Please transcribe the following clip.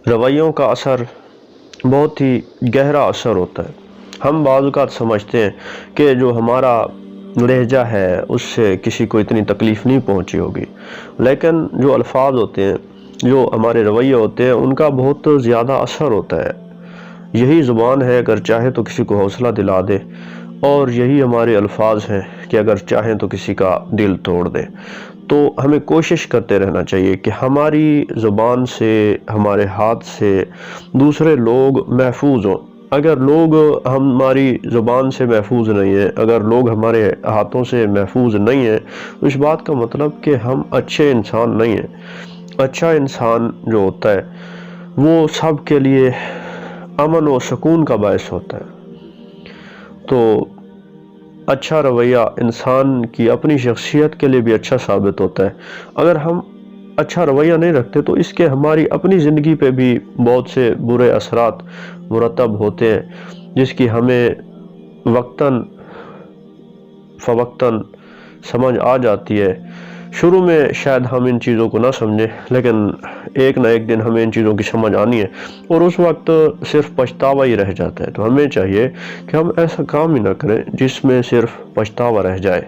رویوں کا اثر بہت ہی گہرا اثر ہوتا ہے۔ ہم بعض اوقات سمجھتے ہیں کہ جو ہمارا لہجہ ہے اس سے کسی کو اتنی تکلیف نہیں پہنچی ہوگی، لیکن جو الفاظ ہوتے ہیں، جو ہمارے رویے ہوتے ہیں، ان کا بہت زیادہ اثر ہوتا ہے۔ یہی زبان ہے اگر چاہے تو کسی کو حوصلہ دلا دے، اور یہی ہمارے الفاظ ہیں کہ اگر چاہیں تو کسی کا دل توڑ دے۔ تو ہمیں کوشش کرتے رہنا چاہیے کہ ہماری زبان سے، ہمارے ہاتھ سے دوسرے لوگ محفوظ ہوں۔ اگر لوگ ہماری زبان سے محفوظ نہیں ہیں، اگر لوگ ہمارے ہاتھوں سے محفوظ نہیں ہیں، تو اس بات کا مطلب کہ ہم اچھے انسان نہیں ہیں۔ اچھا انسان جو ہوتا ہے وہ سب کے لیے امن و سکون کا باعث ہوتا ہے۔ تو اچھا رویہ انسان کی اپنی شخصیت کے لیے بھی اچھا ثابت ہوتا ہے۔ اگر ہم اچھا رویہ نہیں رکھتے تو اس کے ہماری اپنی زندگی پہ بھی بہت سے برے اثرات مرتب ہوتے ہیں، جس کی ہمیں وقتاً فوقتاً سمجھ آ جاتی ہے۔ شروع میں شاید ہم ان چیزوں کو نہ سمجھیں، لیکن ایک نہ ایک دن ہمیں ان چیزوں کی سمجھ آنی ہے، اور اس وقت صرف پچھتاوا ہی رہ جاتا ہے۔ تو ہمیں چاہیے کہ ہم ایسا کام ہی نہ کریں جس میں صرف پچھتاوا رہ جائے۔